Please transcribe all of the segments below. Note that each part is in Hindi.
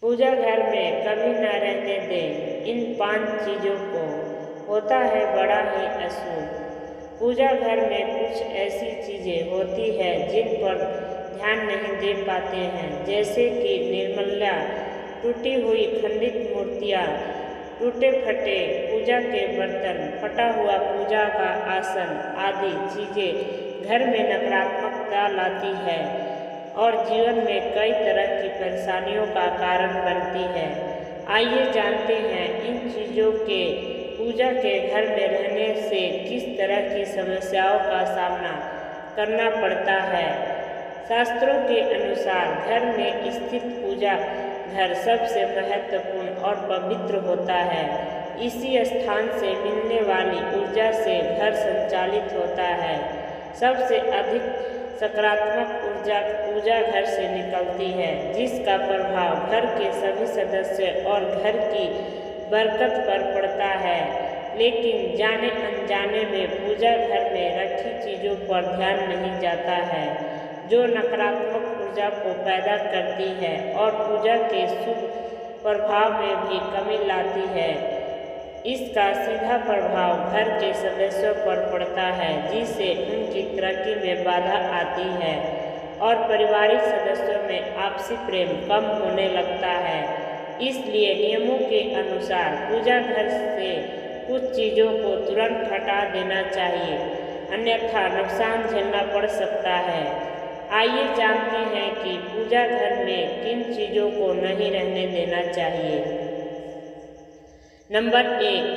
पूजा घर में कभी न रहने दें इन 5 चीज़ों को, होता है बड़ा ही अशुभ। पूजा घर में कुछ ऐसी चीज़ें होती हैं जिन पर ध्यान नहीं दे पाते हैं, जैसे कि निर्मलता, टूटी हुई खंडित मूर्तियाँ, टूटे फटे पूजा के बर्तन, फटा हुआ पूजा का आसन आदि चीज़ें घर में नकारात्मकता लाती है और जीवन में कई तरह की परेशानियों का कारण बनती है। आइए जानते हैं इन चीज़ों के पूजा के घर में रहने से किस तरह की समस्याओं का सामना करना पड़ता है। शास्त्रों के अनुसार घर में स्थित पूजा घर सबसे महत्वपूर्ण और पवित्र होता है। इसी स्थान से मिलने वाली ऊर्जा से घर संचालित होता है। सबसे अधिक सकारात्मक ऊर्जा पूजा घर से निकलती है, जिसका प्रभाव घर के सभी सदस्य और घर की बरकत पर पड़ता है। लेकिन जाने अनजाने में पूजा घर में रखी चीज़ों पर ध्यान नहीं जाता है, जो नकारात्मक ऊर्जा को पैदा करती है और पूजा के शुभ प्रभाव में भी कमी लाती है। इसका सीधा प्रभाव घर के सदस्यों पर पड़ता है, जिससे उनकी तरक्की में बाधा आती है और पारिवारिक सदस्यों में आपसी प्रेम कम होने लगता है। इसलिए नियमों के अनुसार पूजा घर से कुछ चीज़ों को तुरंत हटा देना चाहिए, अन्यथा नुकसान झेलना पड़ सकता है। आइए जानते हैं कि पूजा घर में किन चीज़ों को नहीं रहने देना चाहिए। नंबर 1,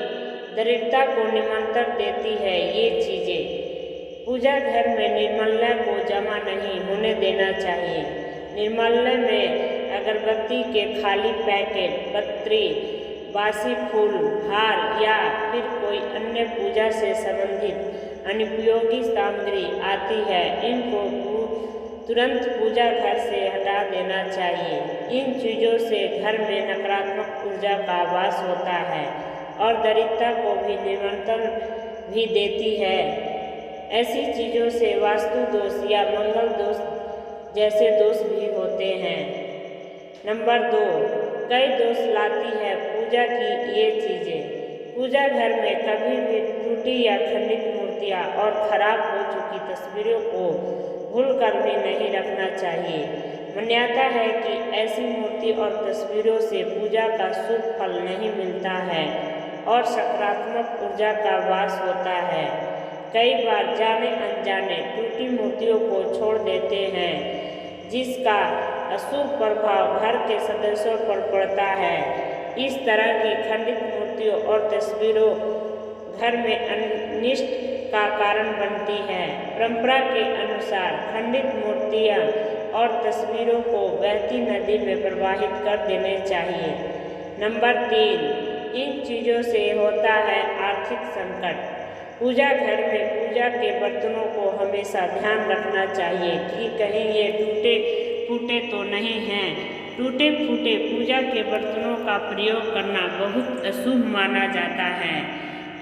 दरिद्रता को निमंत्रण देती है ये चीज़ें। पूजा घर में निर्मलता को जमा नहीं होने देना चाहिए। निर्मलता में अगरबत्ती के खाली पैकेट, पत्री, बासी फूल, हार या फिर कोई अन्य पूजा से संबंधित अनुपयोगी सामग्री आती है, इनको तुरंत पूजा घर से हटा देना चाहिए। इन चीज़ों से घर में नकारात्मक ऊर्जा का वास होता है और दरिद्रता को भी निमंत्रण भी देती है। ऐसी चीज़ों से वास्तु दोष या मंगल दोष जैसे दोष भी होते हैं। नंबर 2, कई दोष लाती है पूजा की ये चीज़ें। पूजा घर में कभी भी टूटी या खंडित मूर्तियाँ और खराब हो चुकी तस्वीरों को भूलकर भी नहीं रखना चाहिए। मान्यता है कि ऐसी मूर्ति और तस्वीरों से पूजा का शुभ फल नहीं मिलता है और सकारात्मक ऊर्जा का वास होता है। कई बार जाने अनजाने टूटी मूर्तियों को छोड़ देते हैं, जिसका अशुभ प्रभाव घर के सदस्यों पर पड़ता है। इस तरह की खंडित मूर्तियों और तस्वीरों घर में अनिष्ट का कारण बनती है। परंपरा के अनुसार खंडित मूर्तियाँ और तस्वीरों को बहती नदी में प्रवाहित कर देने चाहिए। नंबर 3, इन चीज़ों से होता है आर्थिक संकट। पूजा घर में पूजा के बर्तनों को हमेशा ध्यान रखना चाहिए कि कहीं ये टूटे फूटे तो नहीं हैं। टूटे फूटे पूजा के बर्तनों का प्रयोग करना बहुत अशुभ माना जाता है।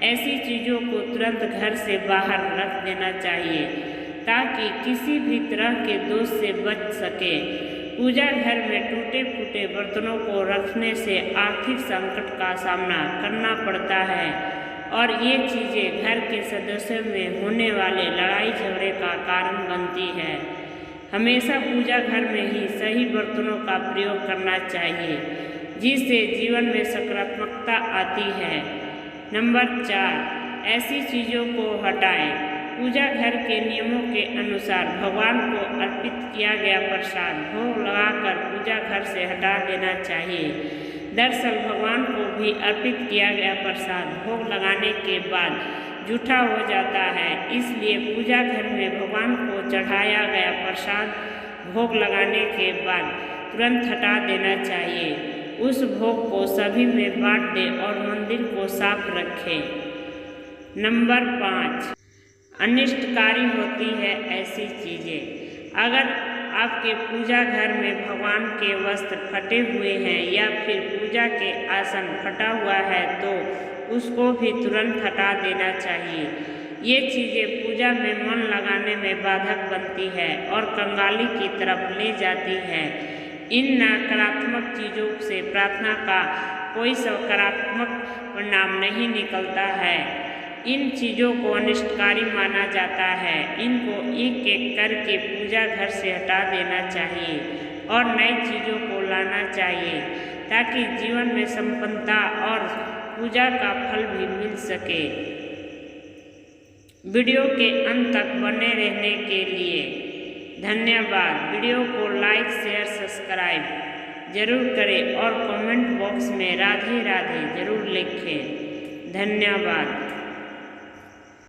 ऐसी चीज़ों को तुरंत घर से बाहर रख देना चाहिए ताकि किसी भी तरह के दोष से बच सके। पूजा घर में टूटे फूटे बर्तनों को रखने से आर्थिक संकट का सामना करना पड़ता है और ये चीज़ें घर के सदस्यों में होने वाले लड़ाई झगड़े का कारण बनती है। हमेशा पूजा घर में ही सही बर्तनों का प्रयोग करना चाहिए, जिससे जीवन में सकारात्मकता आती है। नंबर 4, ऐसी चीज़ों को हटाएं। पूजा घर के नियमों के अनुसार भगवान को अर्पित किया गया प्रसाद भोग लगाकर पूजा घर से हटा देना चाहिए। दरअसल भगवान को भी अर्पित किया गया प्रसाद भोग लगाने के बाद जूठा हो जाता है, इसलिए पूजा घर में भगवान को चढ़ाया गया प्रसाद भोग लगाने के बाद तुरंत हटा देना चाहिए। उस भोग को सभी में बांट दें और मंदिर को साफ रखें। नंबर 5, अनिष्टकारी होती है ऐसी चीज़ें। अगर आपके पूजा घर में भगवान के वस्त्र फटे हुए हैं या फिर पूजा के आसन फटा हुआ है तो उसको भी तुरंत हटा देना चाहिए। ये चीज़ें पूजा में मन लगाने में बाधक बनती है और कंगाली की तरफ ले जाती है। इन नकारात्मक चीज़ों से प्रार्थना का कोई सकारात्मक परिणाम नहीं निकलता है। इन चीज़ों को अनिष्टकारी माना जाता है। इनको एक एक करके पूजा घर से हटा देना चाहिए और नई चीज़ों को लाना चाहिए ताकि जीवन में संपन्नता और पूजा का फल भी मिल सके। वीडियो के अंत तक बने रहने के लिए धन्यवाद। वीडियो को लाइक शेयर सब्सक्राइब जरूर करें और कमेंट बॉक्स में राधे राधे जरूर लिखें। धन्यवाद।